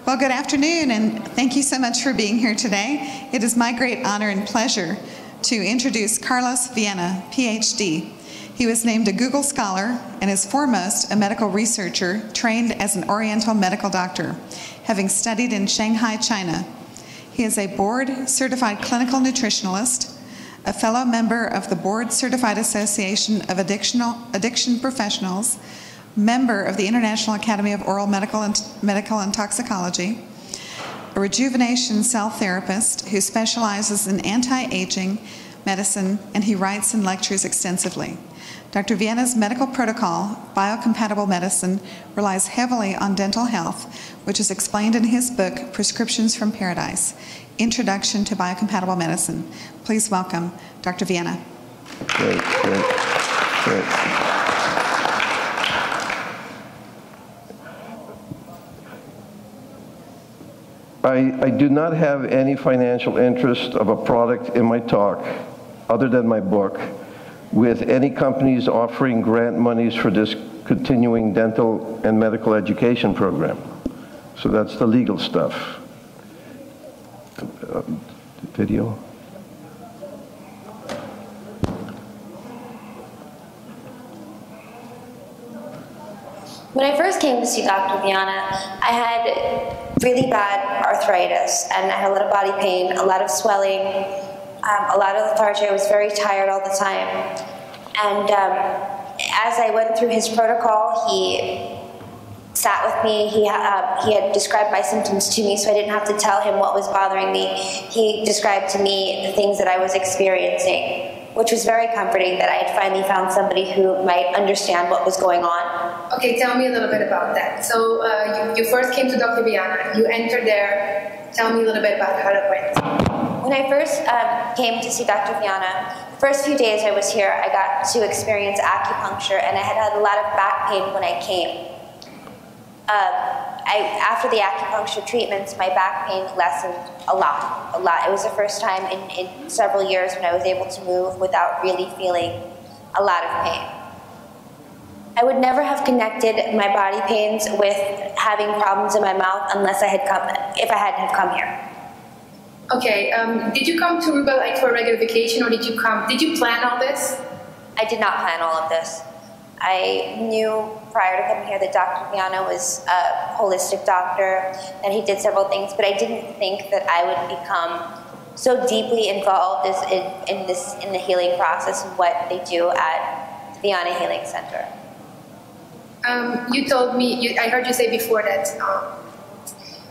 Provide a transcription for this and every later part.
Well, good afternoon, and thank you so much for being here today. It is my great honor and pleasure to introduce Carlos Viana, PhD. He was named a Google Scholar and is foremost a medical researcher trained as an Oriental medical doctor, having studied in Shanghai, China. He is a board-certified clinical nutritionalist, a fellow member of the Board-Certified Association of Addiction Professionals, member of the International Academy of Oral Medical and Toxicology, a rejuvenation cell therapist who specializes in anti-aging medicine, and he writes and lectures extensively. Dr. Viana's medical protocol, Biocompatible Medicine, relies heavily on dental health, which is explained in his book, Prescriptions from Paradise, Introduction to Biocompatible Medicine. Please welcome Dr. Viana. Great. I do not have any financial interest of a product in my talk, other than my book, with any companies offering grant monies for this continuing dental and medical education program. So that's the legal stuff. Video. When I first came to see Dr. Viana, I had really bad arthritis, and I had a lot of body pain, a lot of swelling, a lot of lethargy. I was very tired all the time. And as I went through his protocol, he sat with me. He had described my symptoms to me, so I didn't have to tell him what was bothering me. He described to me the things that I was experiencing, which was very comforting that I had finally found somebody who might understand what was going on. Okay, tell me a little bit about that. So you first came to Dr. Viana, you entered there. Tell me a little bit about how that went. When I first came to see Dr. Viana, the first few days I was here, I got to experience acupuncture, and I had a lot of back pain when I came. After the acupuncture treatments, my back pain lessened a lot. It was the first time in several years when I was able to move without really feeling a lot of pain. I would never have connected my body pains with having problems in my mouth unless if I hadn't have come here. Okay, did you come to Aruba like for a regular vacation, or did you plan all this? I did not plan all of this. I knew prior to coming here that Dr. Viana was a holistic doctor, and he did several things, but I didn't think that I would become so deeply involved in the healing process and what they do at the Viana Healing Center. You told me, I heard you say before that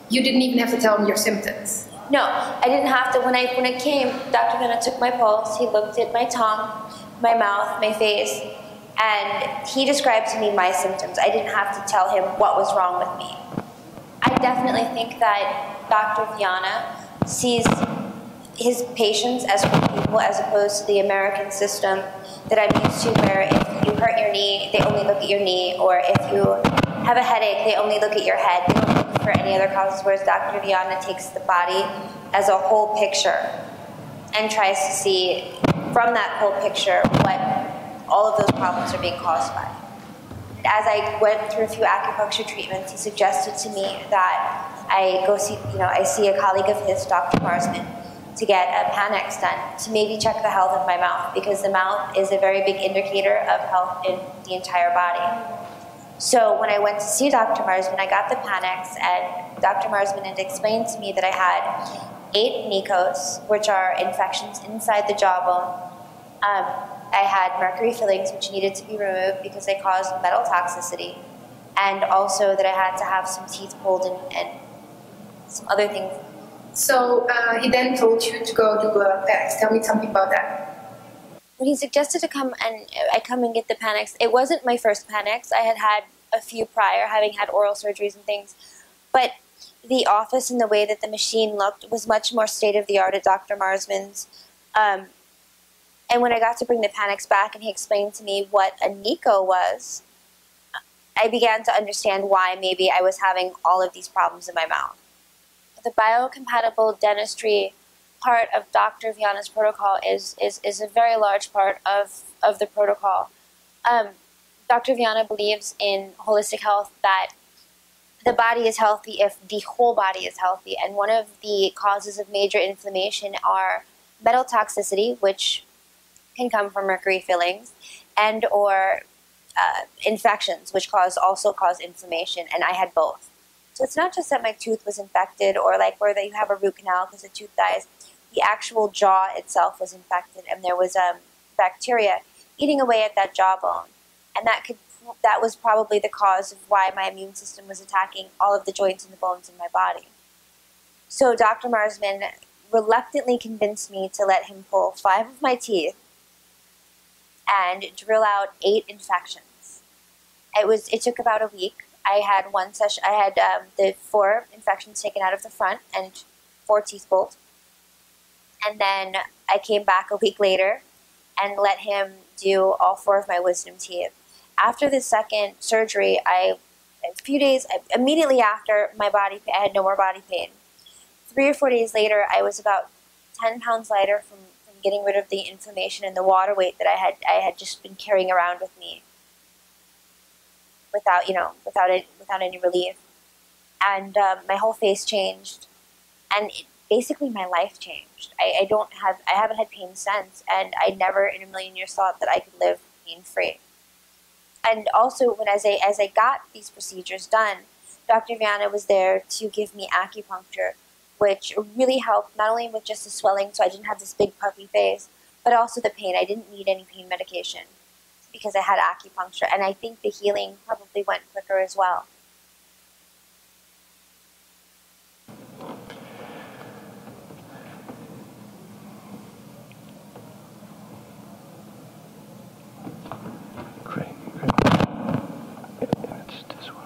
you didn't even have to tell him your symptoms. No, I didn't have to. When I came, Dr. Viana took my pulse, he looked at my tongue, my mouth, my face, and he described to me my symptoms. I didn't have to tell him what was wrong with me. I definitely think that Dr. Viana sees his patients as people as opposed to the American system that I'm used to, where if you hurt your knee, they only look at your knee, or if you have a headache, they only look at your head. They don't look for any other causes, whereas Dr. Viana takes the body as a whole picture and tries to see from that whole picture what all of those problems are being caused by. As I went through a few acupuncture treatments, he suggested to me that I go see, I see a colleague of his, Dr. Marsman, to get a Panex done to maybe check the health of my mouth, because the mouth is a very big indicator of health in the entire body. So when I went to see Dr. Marsman, I got the Panex, and Dr. Marsman had explained to me that I had 8 NECOs, which are infections inside the jawbone. I had mercury fillings, which needed to be removed because they caused metal toxicity, and also that I had to have some teeth pulled and some other things. So he then told you to go do a Panex. Tell me something about that. When he suggested to come and get the Panex, it wasn't my first Panex. I had had a few prior, having had oral surgeries and things. But the office and the way that the machine looked was much more state-of-the-art at Dr. Marsman's. And when I got to bring the Panex back and he explained to me what a NECO was, I began to understand why maybe I was having all of these problems in my mouth. The biocompatible dentistry part of Dr. Viana's protocol is a very large part of the protocol. Dr. Viana believes in holistic health, that the body is healthy if the whole body is healthy. And one of the causes of major inflammation are metal toxicity, which can come from mercury fillings, and or infections, which also cause inflammation, and I had both. So it's not just that my tooth was infected, or like where you have a root canal because the tooth dies. The actual jaw itself was infected, and there was bacteria eating away at that jawbone, and that was probably the cause of why my immune system was attacking all of the joints and the bones in my body. So Dr. Marsman reluctantly convinced me to let him pull 5 of my teeth and drill out 8 infections. It took about a week. I had one session. I had the 4 infections taken out of the front and 4 teeth pulled. And then I came back a week later and let him do all 4 of my wisdom teeth. After the second surgery, a few days immediately after, I had no more body pain. 3 or 4 days later, I was about 10 pounds lighter from getting rid of the inflammation and the water weight that I had just been carrying around with me without any relief. And my whole face changed, and basically my life changed. I haven't had pain since, and I never in a million years thought that I could live pain-free. And also, as I got these procedures done, Dr. Viana was there to give me acupuncture, which really helped not only with just the swelling, so I didn't have this big puffy face, but also the pain. I didn't need any pain medication because I had acupuncture, and I think the healing probably went quicker as well. Great. It's this one.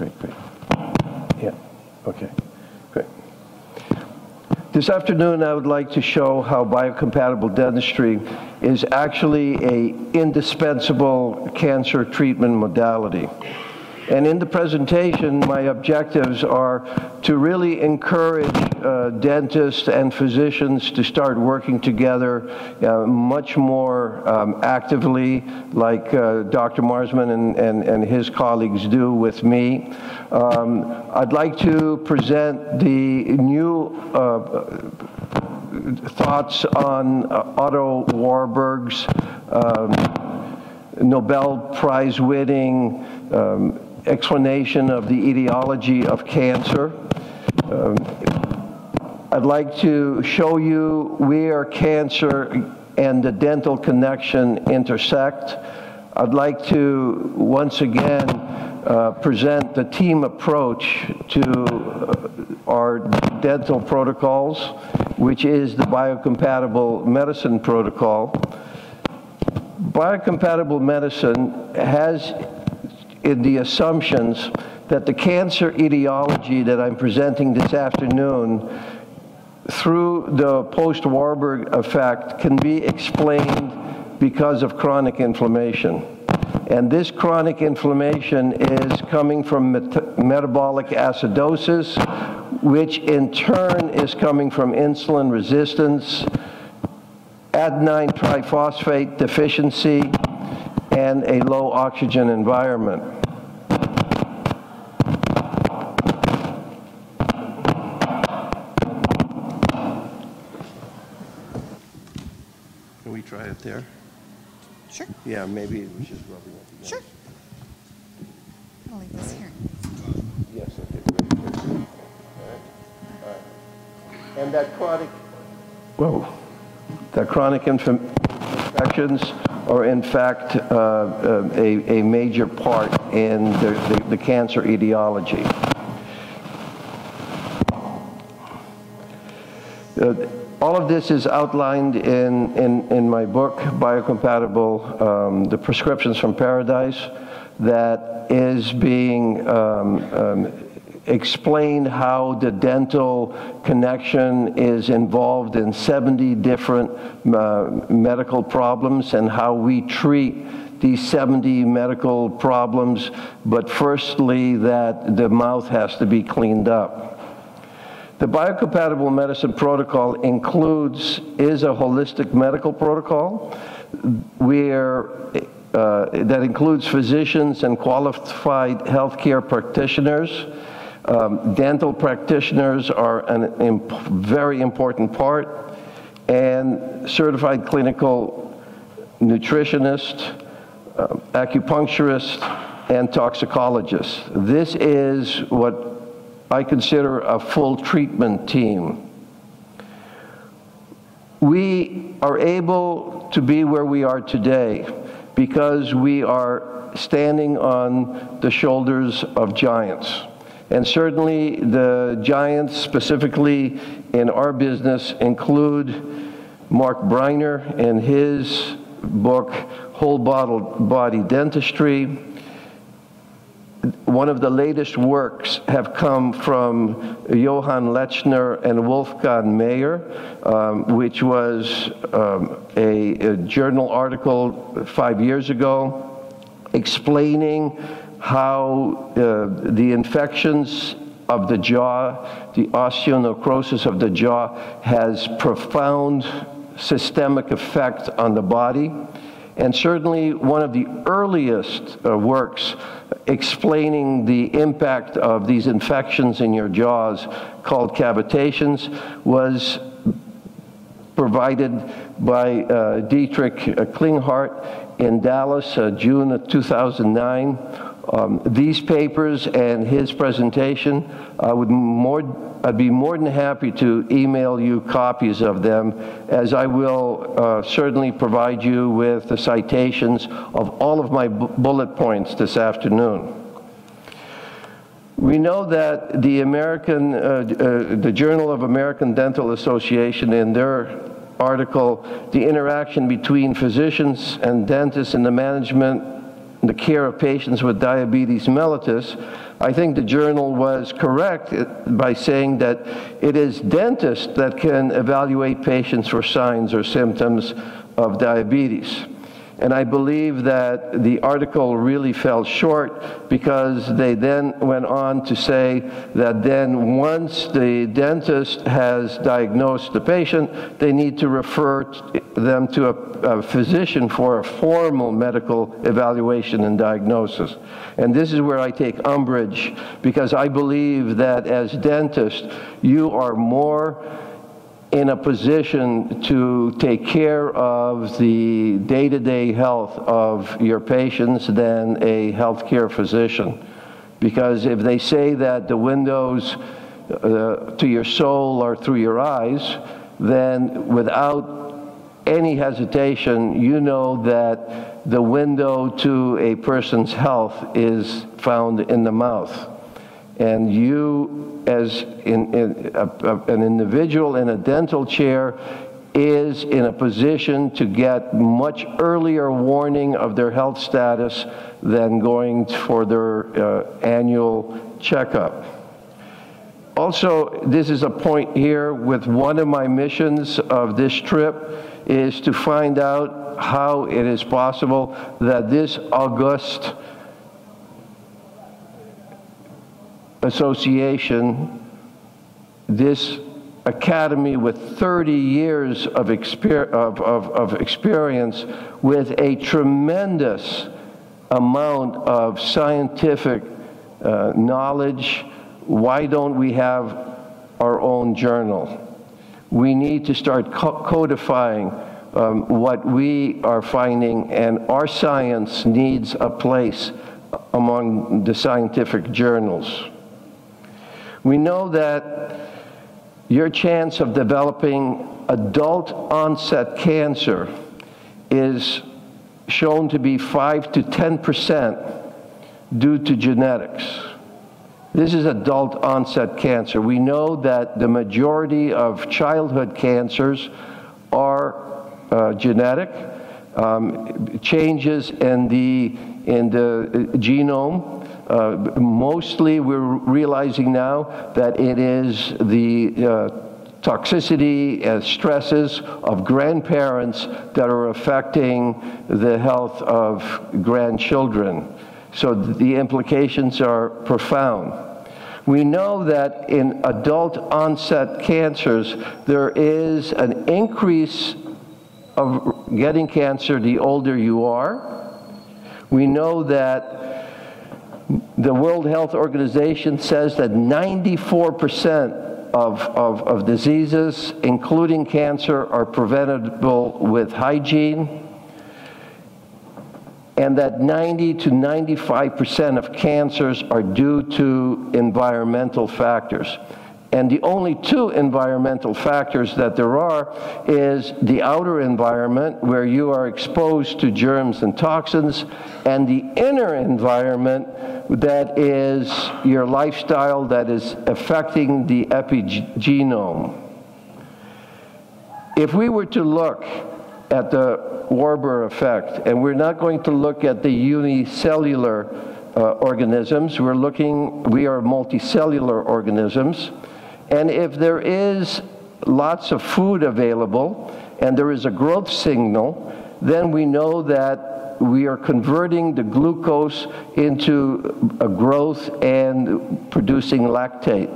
Great. Yeah, okay, great. This afternoon, I would like to show how biocompatible dentistry is actually an indispensable cancer treatment modality. And in the presentation, my objectives are to really encourage dentists and physicians to start working together much more actively, like Dr. Marsman and his colleagues do with me. I'd like to present the new thoughts on Otto Warburg's Nobel Prize-winning explanation of the etiology of cancer. I'd like to show you where cancer and the dental connection intersect. I'd like to once again present the team approach to our dental protocols, which is the biocompatible medicine protocol. Biocompatible medicine has in the assumptions that the cancer etiology that I'm presenting this afternoon through the post-Warburg effect can be explained because of chronic inflammation. And this chronic inflammation is coming from metabolic acidosis, which in turn is coming from insulin resistance, adenine triphosphate deficiency, and a low oxygen environment. Can we try it there? Sure. Yeah, maybe it was just rubbing it together. Sure. I'll leave this here. Yes, okay, great. All right. And that chronic infections are in fact a major part in the cancer etiology. All of this is outlined in my book, Biocompatible, The Prescriptions from Paradise, that is being explained how the dental connection is involved in 70 different medical problems and how we treat these 70 medical problems, but firstly that the mouth has to be cleaned up. The biocompatible medicine protocol is a holistic medical protocol where that includes physicians and qualified healthcare practitioners. Dental practitioners are a very important part, and certified clinical nutritionists, acupuncturists, and toxicologists. This is what I consider a full treatment team. We are able to be where we are today because we are standing on the shoulders of giants. And certainly the giants specifically in our business include Mark Briner in his book, Whole Body Dentistry. One of the latest works have come from Johann Lechner and Wolfgang Mayer, which was a journal article 5 years ago explaining how the infections of the jaw, the osteonecrosis of the jaw, has profound systemic effect on the body. And certainly one of the earliest works explaining the impact of these infections in your jaws, called cavitations, was provided by Dietrich Klinghardt in Dallas, June of 2009. These papers and his presentation, I'd be more than happy to email you copies of them, as I will certainly provide you with the citations of all of my bullet points this afternoon. We know that the Journal of American Dental Association, in their article, The Interaction Between Physicians and Dentists in the Management the care of patients with diabetes mellitus, I think the journal was correct by saying that it is dentists that can evaluate patients for signs or symptoms of diabetes. And I believe that the article really fell short, because they then went on to say that then once the dentist has diagnosed the patient, they need to refer them to a physician for a formal medical evaluation and diagnosis. And this is where I take umbrage, because I believe that as dentists, you are more in a position to take care of the day-to-day health of your patients than a healthcare physician. Because if they say that the windows to your soul are through your eyes, then without any hesitation, you know that the window to a person's health is found in the mouth. And you, as an individual in a dental chair, is in a position to get much earlier warning of their health status than going for their annual checkup. Also, this is a point here with one of my missions of this trip, is to find out how it is possible that this august association, this academy with 30 years of experience, with a tremendous amount of scientific knowledge, why don't we have our own journal? We need to start codifying what we are finding, and our science needs a place among the scientific journals. We know that your chance of developing adult onset cancer is shown to be 5 to 10% due to genetics. This is adult onset cancer. We know that the majority of childhood cancers are genetic, changes in the genome. Mostly we're realizing now that it is the toxicity and stresses of grandparents that are affecting the health of grandchildren. So the implications are profound. We know that in adult onset cancers, there is an increase of getting cancer the older you are. We know that the World Health Organization says that 94% of diseases, including cancer, are preventable with hygiene, and that 90 to 95% of cancers are due to environmental factors. And the only two environmental factors that there are is the outer environment, where you are exposed to germs and toxins, and the inner environment, that is your lifestyle, that is affecting the epigenome. If we were to look at the Warburg effect, and we're not going to look at the unicellular organisms, we are multicellular organisms. And if there is lots of food available and there is a growth signal, then we know that we are converting the glucose into a growth and producing lactate.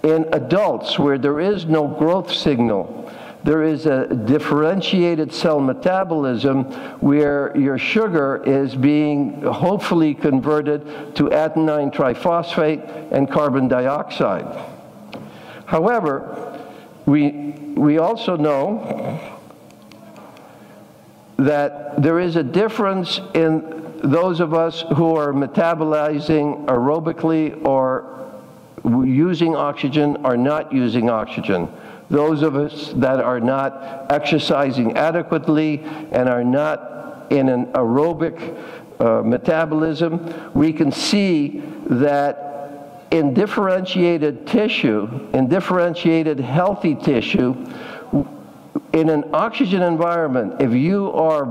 In adults, where there is no growth signal, there is a differentiated cell metabolism where your sugar is being hopefully converted to adenine triphosphate and carbon dioxide. However, we also know that there is a difference in those of us who are metabolizing aerobically or using oxygen or not using oxygen. Those of us that are not exercising adequately and are not in an aerobic metabolism, we can see that in differentiated tissue, in differentiated healthy tissue, in an oxygen environment, if you are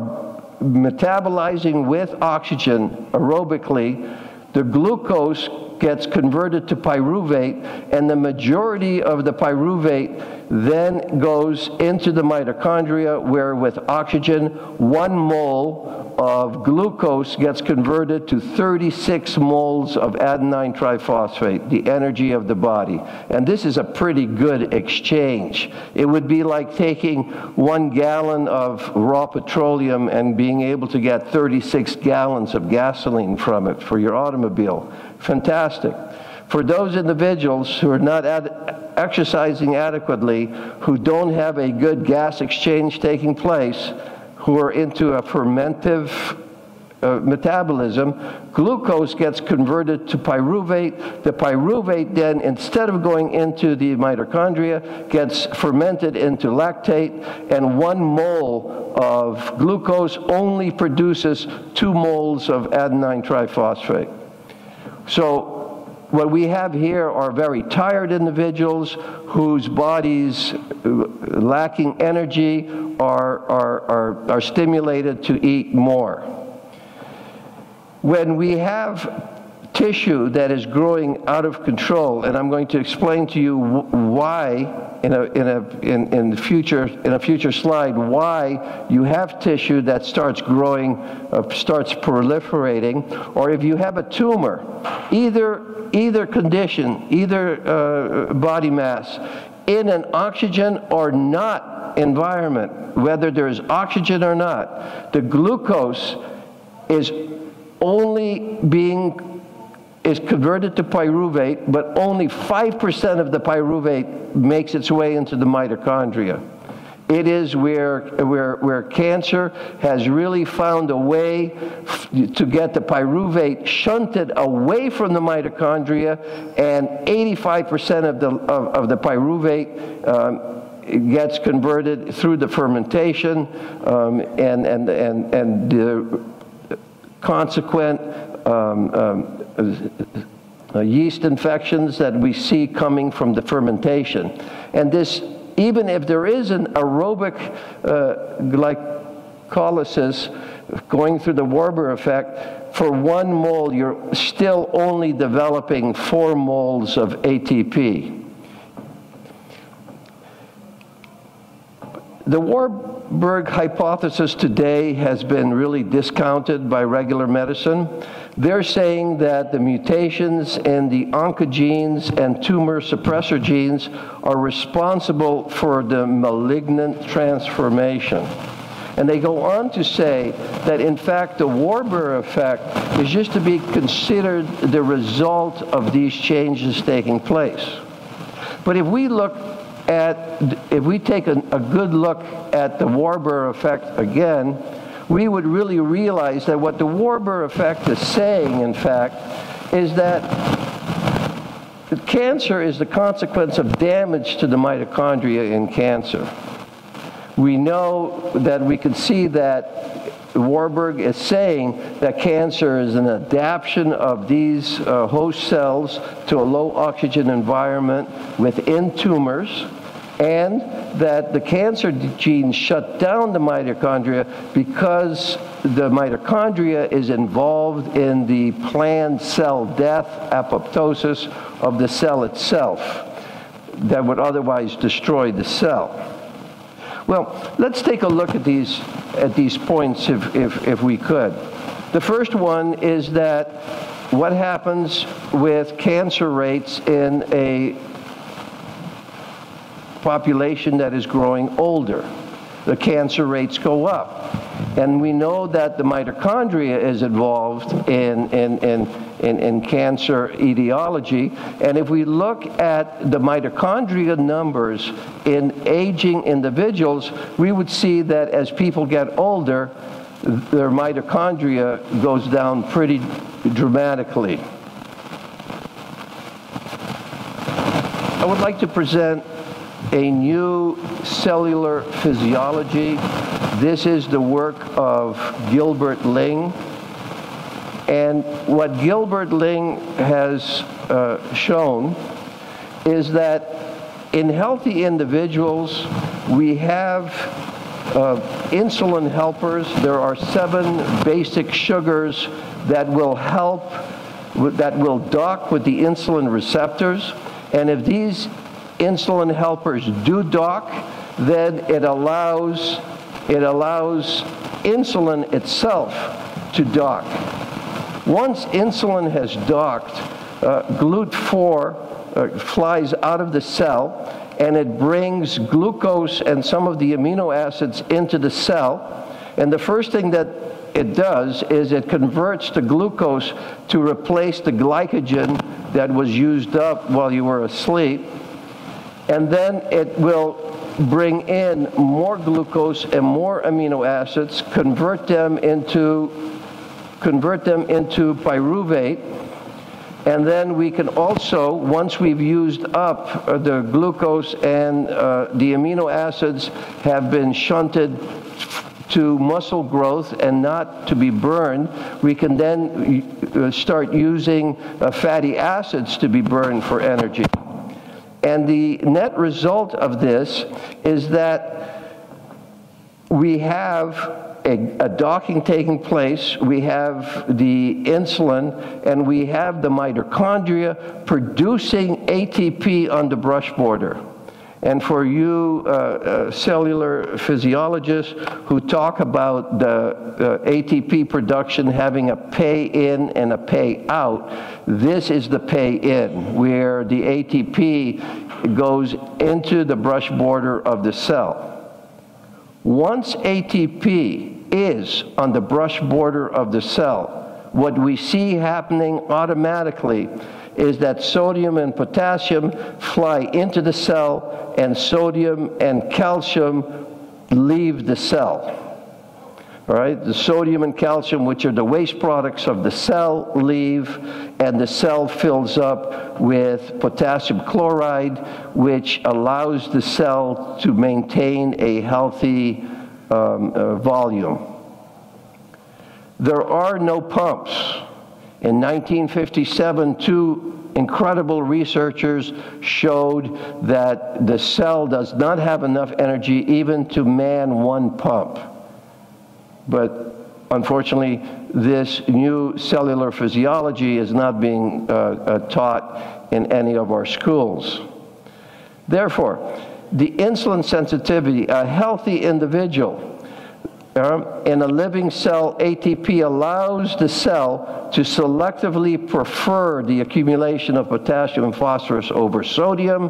metabolizing with oxygen aerobically, the glucose gets converted to pyruvate, and the majority of the pyruvate then goes into the mitochondria, where with oxygen, 1 mole of glucose gets converted to 36 moles of adenine triphosphate, the energy of the body. And this is a pretty good exchange. It would be like taking 1 gallon of raw petroleum and being able to get 36 gallons of gasoline from it for your automobile. Fantastic. For those individuals who are not exercising adequately, who don't have a good gas exchange taking place, who are into a fermentive metabolism, glucose gets converted to pyruvate. The pyruvate then, instead of going into the mitochondria, gets fermented into lactate, and 1 mole of glucose only produces 2 moles of adenine triphosphate. So what we have here are very tired individuals whose bodies, lacking energy, are stimulated to eat more. When we have tissue that is growing out of control, and I'm going to explain to you why in a future slide, why you have tissue that starts growing, starts proliferating, or if you have a tumor, either condition, either body mass, in an oxygen or not environment, whether there's oxygen or not, the glucose is converted to pyruvate, but only 5% of the pyruvate makes its way into the mitochondria. It is where cancer has really found a way to get the pyruvate shunted away from the mitochondria, and 85% of the pyruvate gets converted through the fermentation and the consequent yeast infections that we see coming from the fermentation. And this, even if there is an aerobic glycolysis going through the Warburg effect, for 1 mole you're still only developing 4 moles of ATP. The Warburg hypothesis today has been really discounted by regular medicine. They're saying that the mutations in the oncogenes and tumor suppressor genes are responsible for the malignant transformation. And they go on to say that, in fact, the Warburg effect is just to be considered the result of these changes taking place. But if we take a good look at the Warburg effect again, we would really realize that what the Warburg effect is saying, in fact, is that cancer is the consequence of damage to the mitochondria in cancer. We know that we can see that Warburg is saying that cancer is an adaptation of these host cells to a low oxygen environment within tumors, and that the cancer genes shut down the mitochondria because the mitochondria is involved in the planned cell death, apoptosis of the cell itself that would otherwise destroy the cell. Well, let's take a look at these points if we could. The first one is that what happens with cancer rates in a population that is growing older. The cancer rates go up. And we know that the mitochondria is involved in cancer etiology. And if we look at the mitochondria numbers in aging individuals, we would see that as people get older, their mitochondria goes down pretty dramatically. I would like to present a new cellular physiology. This is the work of Gilbert Ling. And what Gilbert Ling has shown is that in healthy individuals, we have insulin helpers. There are 7 basic sugars that will help, that will dock with the insulin receptors. And if these insulin helpers do dock, then it allows insulin itself to dock. Once insulin has docked, GLUT4 flies out of the cell, and it brings glucose and some of the amino acids into the cell. And the first thing that it does is it converts the glucose to replace the glycogen that was used up while you were asleep. And then it will bring in more glucose and more amino acids, convert them into pyruvate, and then we can also, once we've used up the glucose and the amino acids have been shunted to muscle growth and not to be burned, we can then start using fatty acids to be burned for energy. And the net result of this is that we have a docking taking place, we have the insulin, and we have the mitochondria producing ATP on the brush border. And for you cellular physiologists who talk about the ATP production having a pay in and a pay out, this is the pay in, where the ATP goes into the brush border of the cell. Once ATP is on the brush border of the cell, what we see happening automatically is that sodium and potassium fly into the cell, and sodium and calcium leave the cell. All right, the sodium and calcium, which are the waste products of the cell, leave, and the cell fills up with potassium chloride, which allows the cell to maintain a healthy volume. There are no pumps. In 1957, 2 incredible researchers showed that the cell does not have enough energy even to man 1 pump. But unfortunately, this new cellular physiology is not being taught in any of our schools. Therefore, the insulin sensitivity, a healthy individual, In a living cell, ATP allows the cell to selectively prefer the accumulation of potassium and phosphorus over sodium,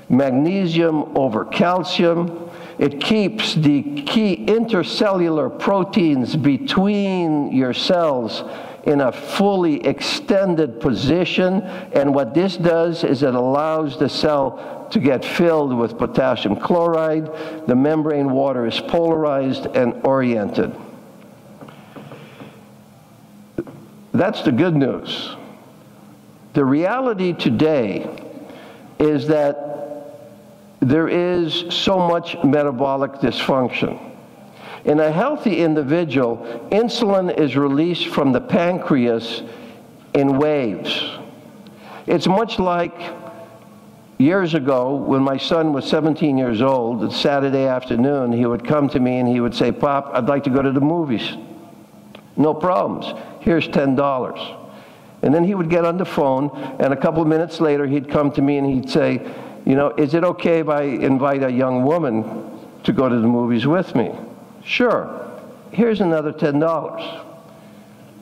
magnesium over calcium. It keeps the key intercellular proteins between your cells in a fully extended position, and what this does is it allows the cell to get filled with potassium chloride. The membrane water is polarized and oriented. That's the good news. The reality today is that there is so much metabolic dysfunction. In a healthy individual, insulin is released from the pancreas in waves. It's much like years ago when my son was 17 years old, it's Saturday afternoon, he would come to me and he would say, "Pop, I'd like to go to the movies." No problems. Here's $10. And then he would get on the phone, and a couple of minutes later he'd come to me and he'd say, "You know, is it okay if I invite a young woman to go to the movies with me?" "Sure. Here's another $10.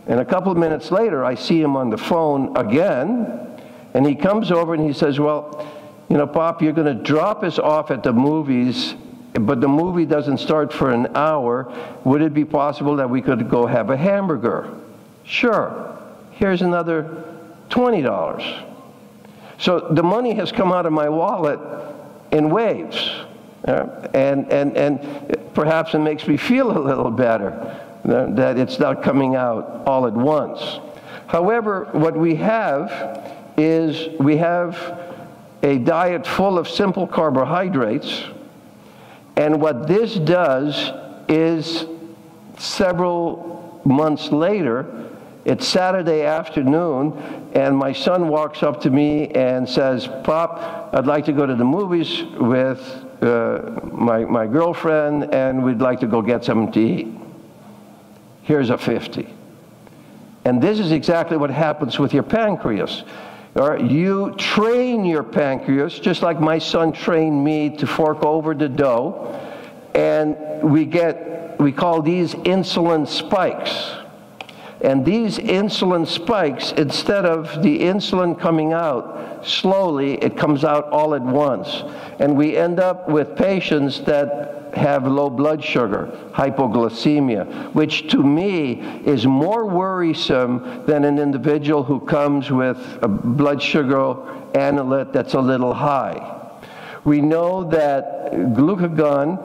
And a couple of minutes later, I see him on the phone again, and he comes over and he says, "Well, you know, Pop, you're going to drop us off at the movies, but the movie doesn't start for an hour. Would it be possible that we could go have a hamburger?" "Sure. Here's another $20. So the money has come out of my wallet in waves. And perhaps it makes me feel a little better that it's not coming out all at once. However, what we have is we have a diet full of simple carbohydrates, and what this does is several months later, it's Saturday afternoon, and my son walks up to me and says, "Pop, I'd like to go to the movies with my girlfriend, and we'd like to go get something to eat. Here's a 50. And this is exactly what happens with your pancreas. All right, you train your pancreas, just like my son trained me to fork over the dough, and we call these insulin spikes. And these insulin spikes, instead of the insulin coming out slowly, it comes out all at once. And we end up with patients that have low blood sugar, hypoglycemia, which to me is more worrisome than an individual who comes with a blood sugar analyte that's a little high. We know that glucagon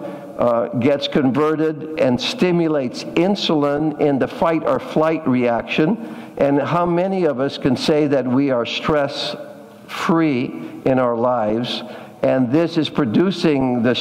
gets converted and stimulates insulin in the fight or flight reaction. And how many of us can say that we are stress-free in our lives? And this is producing the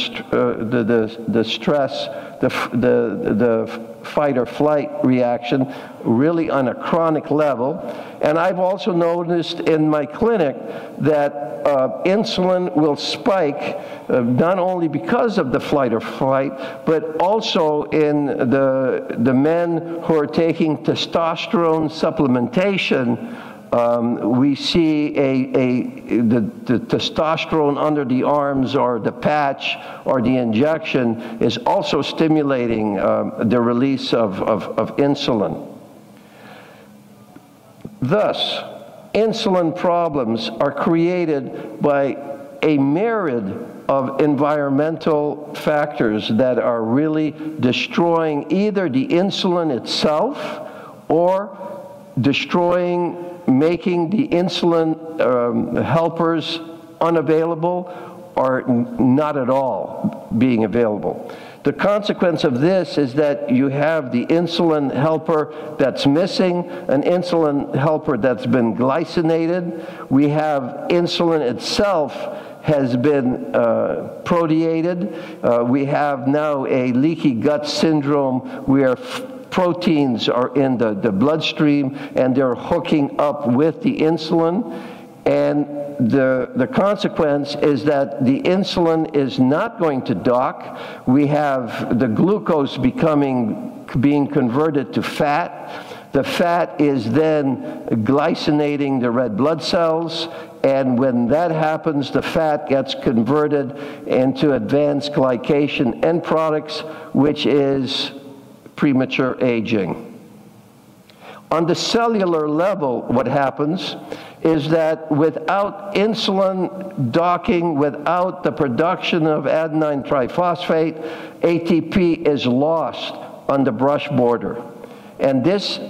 stress, the fight or flight reaction really on a chronic level. And I've also noticed in my clinic that insulin will spike not only because of the flight or flight, but also in the men who are taking testosterone supplementation. We see the testosterone under the arms or the patch or the injection is also stimulating the release of insulin. Thus, insulin problems are created by a myriad of environmental factors that are really destroying either the insulin itself or making the insulin helpers unavailable or not at all being available. The consequence of this is that you have the insulin helper that's missing, an insulin helper that's been glycinated. We have insulin itself has been proteated. We have now a leaky gut syndrome where proteins are in the bloodstream and they're hooking up with the insulin. And the consequence is that the insulin is not going to dock. We have the glucose being converted to fat. The fat is then glycinating the red blood cells, and when that happens, the fat gets converted into advanced glycation end products, which is premature aging. On the cellular level, what happens is that without insulin docking, without the production of adenine triphosphate, ATP is lost on the brush border. And this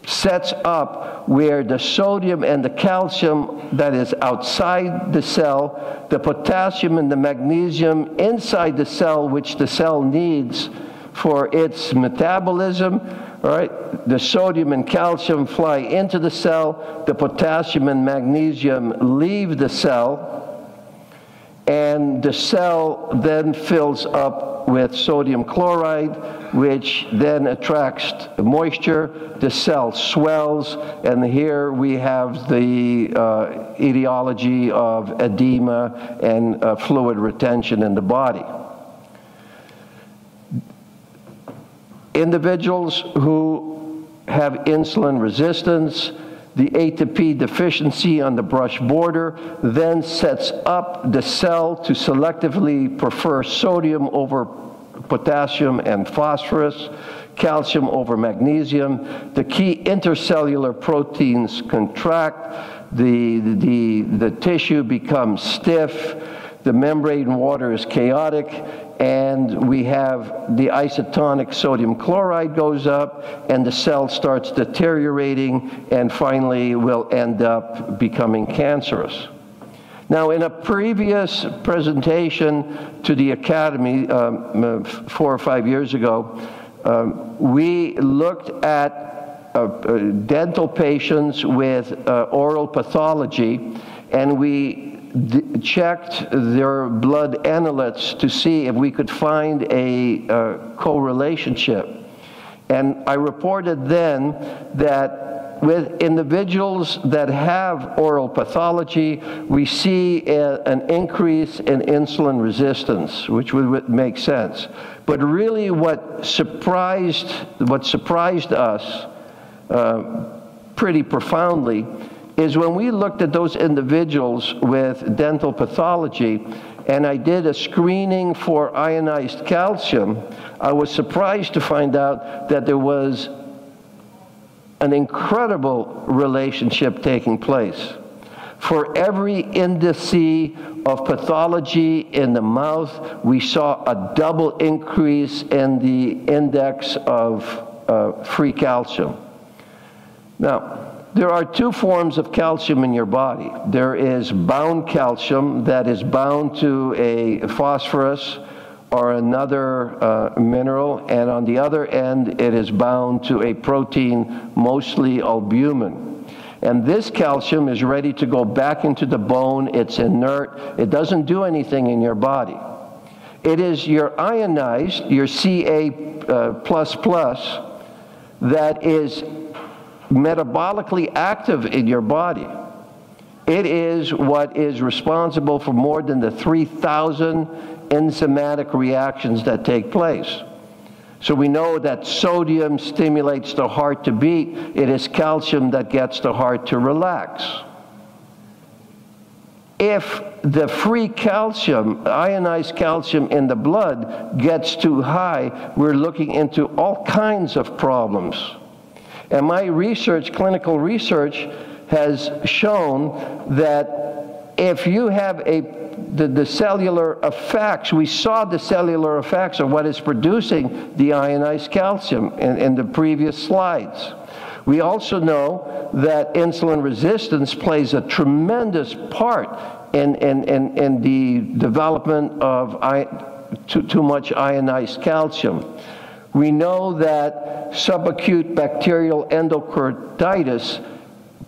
sets up where the sodium and the calcium that is outside the cell, the potassium and the magnesium inside the cell, which the cell needs for its metabolism, all right? The sodium and calcium fly into the cell, the potassium and magnesium leave the cell, and the cell then fills up with sodium chloride, which then attracts moisture. The cell swells, and here we have the etiology of edema and fluid retention in the body. Individuals who have insulin resistance, the ATP deficiency on the brush border then sets up the cell to selectively prefer sodium over potassium and phosphorus, calcium over magnesium. The key intercellular proteins contract, the tissue becomes stiff, the membrane water is chaotic, and we have the isotonic sodium chloride goes up, and the cell starts deteriorating, and finally will end up becoming cancerous. Now, in a previous presentation to the Academy 4 or 5 years ago, we looked at dental patients with oral pathology, and we checked their blood analytes to see if we could find a correlationship. And I reported then that with individuals that have oral pathology, we see an increase in insulin resistance, which would make sense. But really what surprised us pretty profoundly is when we looked at those individuals with dental pathology, and I did a screening for ionized calcium, I was surprised to find out that there was an incredible relationship taking place. For every indice of pathology in the mouth, we saw a double increase in the index of free calcium. Now, there are two forms of calcium in your body. There is bound calcium that is bound to a phosphorus or another mineral, and on the other end, it is bound to a protein, mostly albumin. And this calcium is ready to go back into the bone. It's inert. It doesn't do anything in your body. It is your ionized, your Ca++, that is metabolically active in your body. It is what is responsible for more than the 3,000 enzymatic reactions that take place. So we know that sodium stimulates the heart to beat. It is calcium that gets the heart to relax. If the free calcium, ionized calcium in the blood gets too high, we're looking into all kinds of problems. And my research, clinical research, has shown that if you have the cellular effects, we saw the cellular effects of what is producing the ionized calcium in the previous slides. We also know that insulin resistance plays a tremendous part in the development of too much ionized calcium. We know that subacute bacterial endocarditis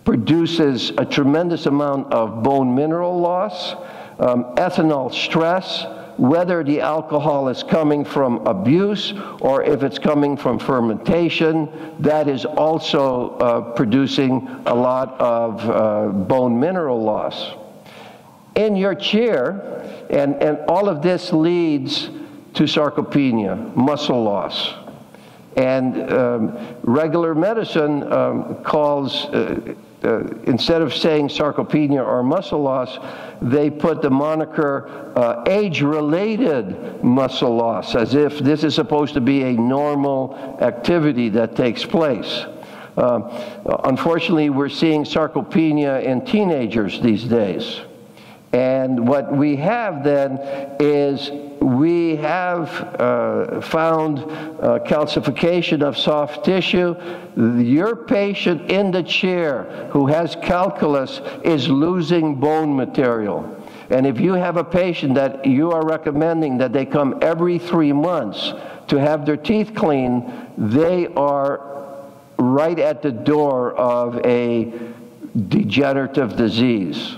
produces a tremendous amount of bone mineral loss, ethanol stress, whether the alcohol is coming from abuse or if it's coming from fermentation, that is also producing a lot of bone mineral loss. In your chair, and all of this leads to sarcopenia, muscle loss. And regular medicine calls instead of saying sarcopenia or muscle loss, they put the moniker age-related muscle loss, as if this is supposed to be a normal activity that takes place. Unfortunately, we're seeing sarcopenia in teenagers these days. And what we have then is we have found calcification of soft tissue. Your patient in the chair who has calculus is losing bone material. And if you have a patient that you are recommending that they come every 3 months to have their teeth cleaned, they are right at the door of a degenerative disease.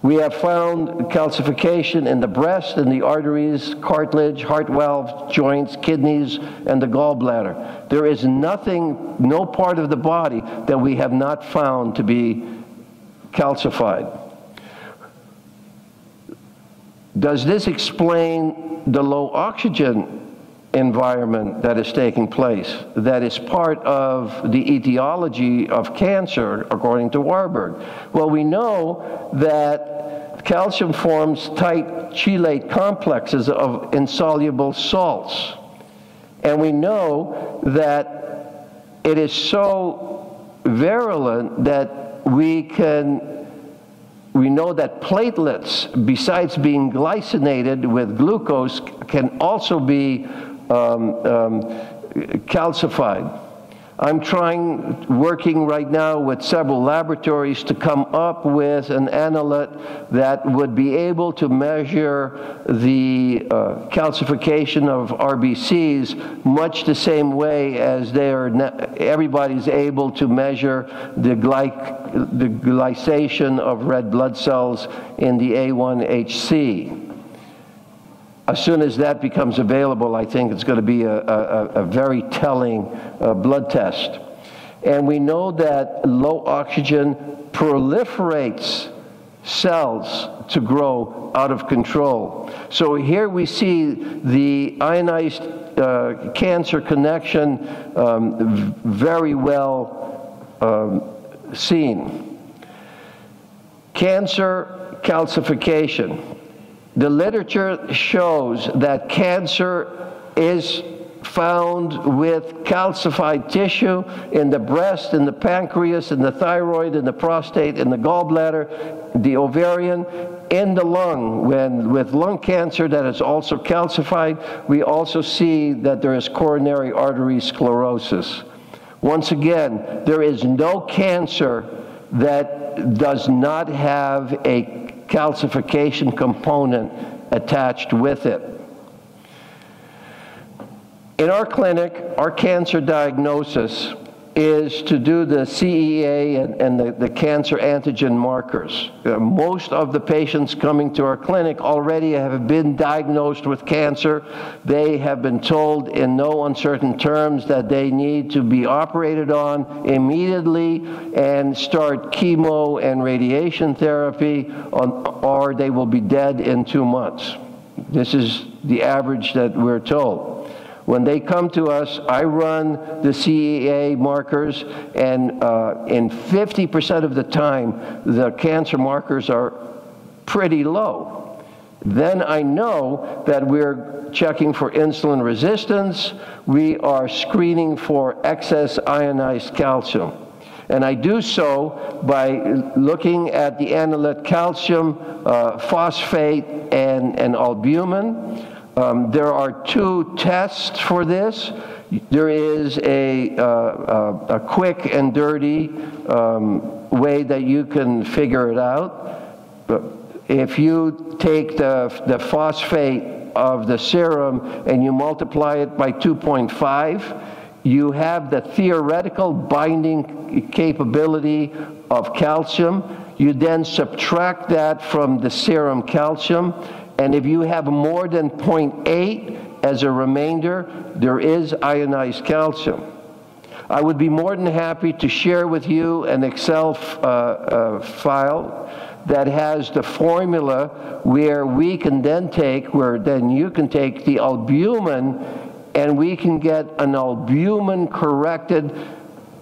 We have found calcification in the breast, in the arteries, cartilage, heart valve, joints, kidneys, and the gallbladder. There is nothing, no part of the body that we have not found to be calcified. Does this explain the low oxygen environment that is taking place, that is part of the etiology of cancer, according to Warburg? Well, we know that calcium forms tight chelate complexes of insoluble salts. And we know that it is so virulent that we know that platelets, besides being glycinated with glucose, can also be calcified. I'm working right now with several laboratories to come up with an analyte that would be able to measure the calcification of RBCs much the same way as everybody's able to measure the glycation of red blood cells in the A1HC. As soon as that becomes available, I think it's going to be a very telling blood test. And we know that low oxygen proliferates cells to grow out of control. So here we see the ionized cancer connection very well seen. Cancer calcification. The literature shows that cancer is found with calcified tissue in the breast, in the pancreas, in the thyroid, in the prostate, in the gallbladder, the ovarian, in the lung. With lung cancer that is also calcified, we also see that there is coronary artery sclerosis. Once again, there is no cancer that does not have a calcification component attached with it. In our clinic, our cancer diagnosis is to do the CEA and the cancer antigen markers. Most of the patients coming to our clinic already have been diagnosed with cancer. They have been told in no uncertain terms that they need to be operated on immediately and start chemo and radiation therapy, or they will be dead in 2 months. This is the average that we're told. When they come to us, I run the CEA markers, and in 50% of the time, the cancer markers are pretty low. Then I know that we're checking for insulin resistance. We are screening for excess ionized calcium. And I do so by looking at the analyte calcium, phosphate, and albumin. There are 2 tests for this. There is a quick and dirty way that you can figure it out. If you take the phosphate of the serum and you multiply it by 2.5, you have the theoretical binding capability of calcium. You then subtract that from the serum calcium. And if you have more than 0.8 as a remainder, there is ionized calcium. I would be more than happy to share with you an Excel file that has the formula where we can then then you can take the albumin and we can get an albumin corrected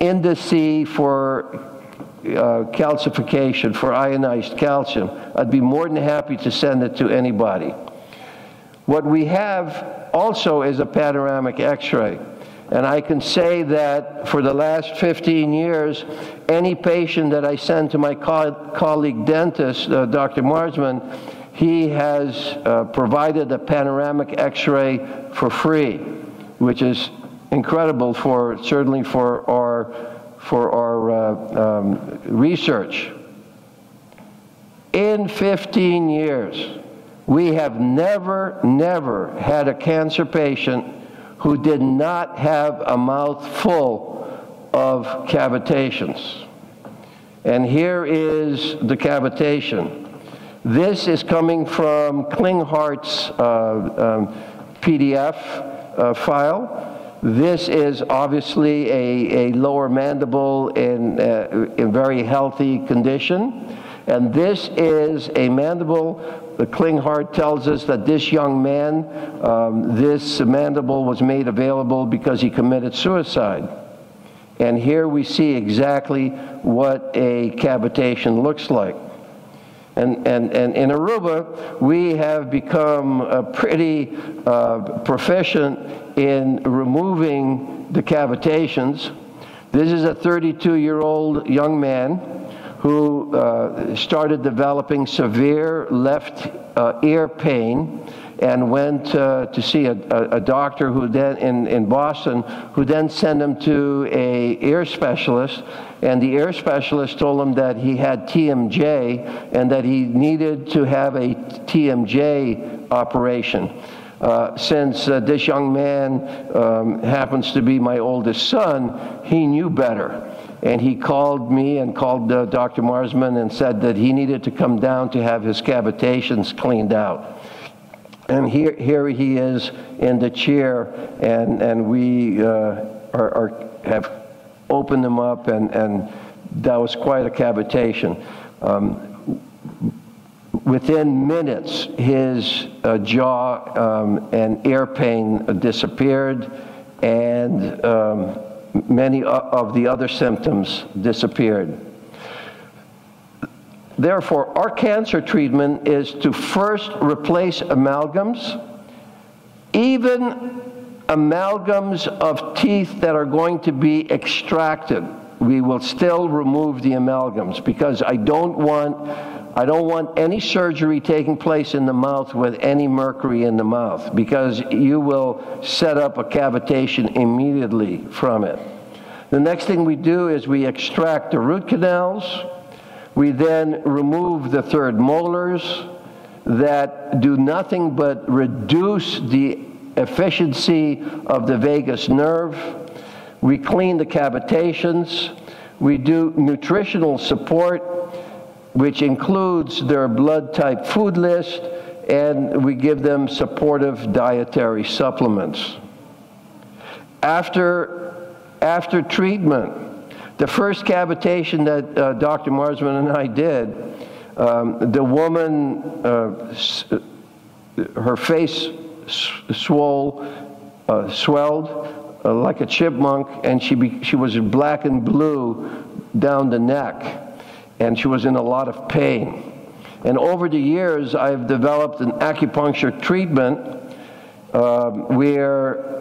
indice for calcification, for ionized calcium, I'd be more than happy to send it to anybody. What we have also is a panoramic X-ray. And I can say that for the last 15 years, any patient that I send to my colleague dentist, Dr. Marsman, he has provided a panoramic X-ray for free, which is incredible certainly for our research. In 15 years, we have never had a cancer patient who did not have a mouth full of cavitations. And here is the cavitation. This is coming from Klinghart's PDF file. This is obviously a lower mandible in very healthy condition. And this is a mandible. The Klinghart tells us that this young man, this mandible was made available because he committed suicide. And here we see exactly what a cavitation looks like. And in Aruba, we have become pretty proficient in removing the cavitations. This is a 32-year-old young man who started developing severe left ear pain and went to see a doctor who then in Boston, who then sent him to an ear specialist, and the ear specialist told him that he had TMJ and that he needed to have a TMJ operation. Since this young man happens to be my oldest son, he knew better. And he called me and called Dr. Marsman and said that he needed to come down to have his cavitations cleaned out. And here he is in the chair, and we have opened him up, and that was quite a cavitation. Within minutes, his jaw and ear pain disappeared, and many of the other symptoms disappeared. Therefore, our cancer treatment is to first replace amalgams, even amalgams of teeth that are going to be extracted. We will still remove the amalgams because I don't want any surgery taking place in the mouth with any mercury in the mouth, because you will set up a cavitation immediately from it. The next thing we do is we extract the root canals. We then remove the third molars that do nothing but reduce the efficiency of the vagus nerve. We clean the cavitations. We do nutritional support, which includes their blood type food list, and we give them supportive dietary supplements. After treatment, the first cavitation that Dr. Marsman and I did, the woman, her face swelled like a chipmunk, and she was black and blue down the neck, and she was in a lot of pain. And over the years, I've developed an acupuncture treatment where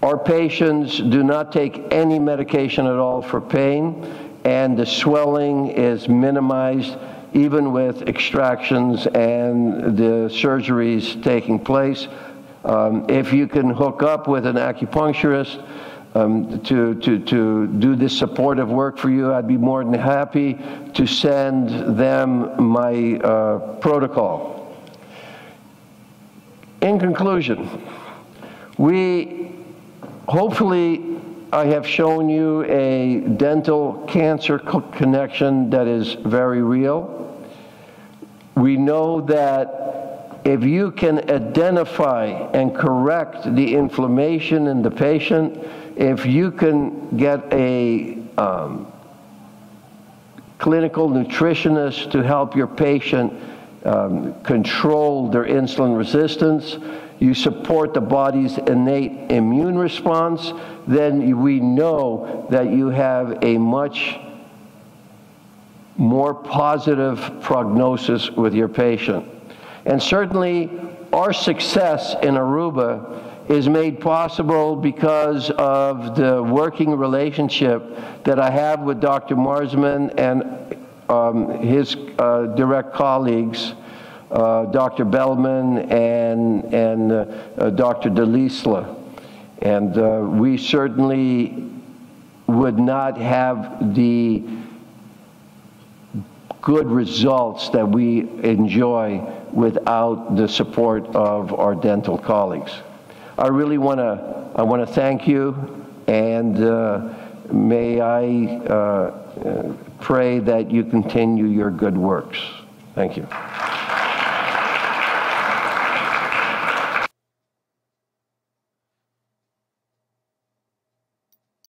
our patients do not take any medication at all for pain, and the swelling is minimized even with extractions and the surgeries taking place. If you can hook up with an acupuncturist to do this supportive work for you, I'd be more than happy to send them my protocol. In conclusion, hopefully I have shown you a dental cancer connection that is very real. We know that if you can identify and correct the inflammation in the patient, if you can get a clinical nutritionist to help your patient control their insulin resistance, you support the body's innate immune response, then we know that you have a much more positive prognosis with your patient. And certainly, our success in Aruba is made possible because of the working relationship that I have with Dr. Marsman and his direct colleagues, Dr. Bellman and Dr. DeLisla. And we certainly would not have the good results that we enjoy without the support of our dental colleagues. I really want to thank you, and may I pray that you continue your good works. Thank you.